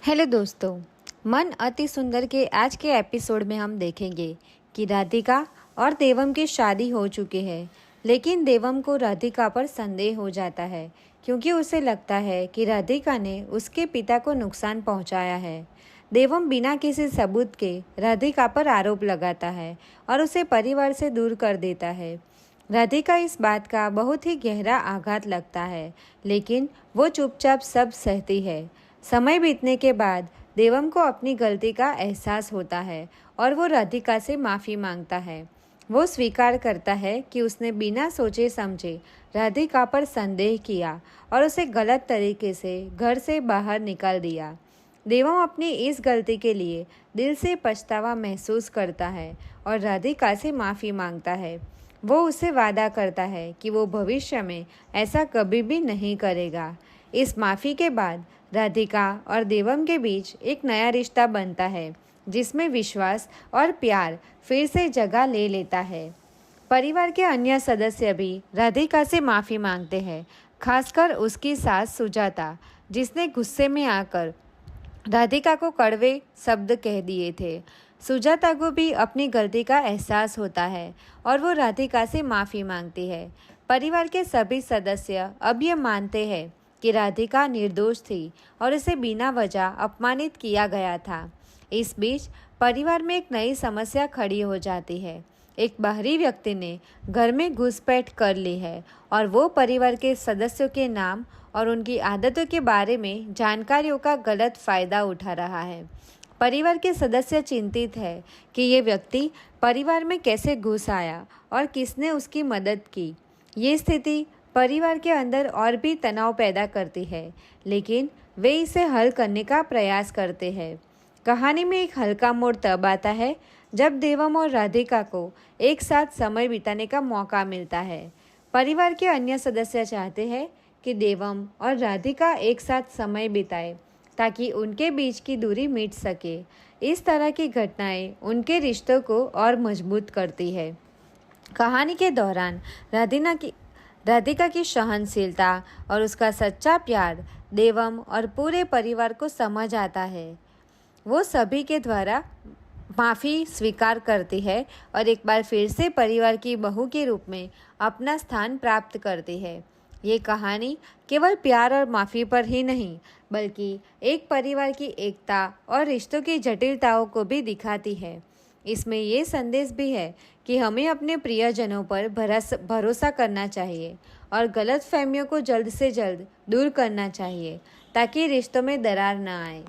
Hello दोस्तों। मन अति सुंदर के आज के एपिसोड में हम देखेंगे कि राधिका और देवम की शादी हो चुकी है, लेकिन देवम को राधिका पर संदेह हो जाता है क्योंकि उसे लगता है कि राधिका ने उसके पिता को नुकसान पहुंचाया है। देवम बिना किसी सबूत के राधिका पर आरोप लगाता है और उसे परिवार से दूर कर देता है। राधिका इस बात का बहुत ही गहरा आघात लगता है, लेकिन वो चुपचाप सब सहती है। समय बीतने के बाद देवम को अपनी गलती का एहसास होता है और वो राधिका से माफ़ी मांगता है। वो स्वीकार करता है कि उसने बिना सोचे समझे राधिका पर संदेह किया और उसे गलत तरीके से घर से बाहर निकाल दिया। देवम अपनी इस गलती के लिए दिल से पछतावा महसूस करता है और राधिका से माफ़ी मांगता है। वो उसे वादा करता है कि वो भविष्य में ऐसा कभी भी नहीं करेगा। इस माफ़ी के बाद राधिका और देवम के बीच एक नया रिश्ता बनता है, जिसमें विश्वास और प्यार फिर से जगह ले लेता है। परिवार के अन्य सदस्य भी राधिका से माफ़ी मांगते हैं, खासकर उसकी सास सुजाता, जिसने गुस्से में आकर राधिका को कड़वे शब्द कह दिए थे। सुजाता को भी अपनी गलती का एहसास होता है और वो राधिका से माफ़ी मांगती है। परिवार के सभी सदस्य अब ये मानते हैं कि राधिका निर्दोष थी और उसे बिना वजह अपमानित किया गया था। इस बीच परिवार में एक नई समस्या खड़ी हो जाती है। एक बाहरी व्यक्ति ने घर में घुसपैठ कर ली है और वो परिवार के सदस्यों के नाम और उनकी आदतों के बारे में जानकारियों का गलत फ़ायदा उठा रहा है। परिवार के सदस्य चिंतित है कि ये व्यक्ति परिवार में कैसे घुस आया और किसने उसकी मदद की। ये स्थिति परिवार के अंदर और भी तनाव पैदा करती है, लेकिन वे इसे हल करने का प्रयास करते हैं। कहानी में एक हल्का मोड़ तब आता है जब देवम और राधिका को एक साथ समय बिताने का मौका मिलता है। परिवार के अन्य सदस्य चाहते हैं कि देवम और राधिका एक साथ समय बिताए ताकि उनके बीच की दूरी मिट सके। इस तरह की घटनाएं उनके रिश्तों को और मजबूत करती है। कहानी के दौरान राधिका की सहनशीलता और उसका सच्चा प्यार देवम और पूरे परिवार को समझ आता है। वो सभी के द्वारा माफ़ी स्वीकार करती है और एक बार फिर से परिवार की बहू के रूप में अपना स्थान प्राप्त करती है। ये कहानी केवल प्यार और माफ़ी पर ही नहीं, बल्कि एक परिवार की एकता और रिश्तों की जटिलताओं को भी दिखाती है। इसमें ये संदेश भी है कि हमें अपने प्रियजनों पर भरोसा करना चाहिए और गलतफहमियों को जल्द से जल्द दूर करना चाहिए ताकि रिश्तों में दरार न आए।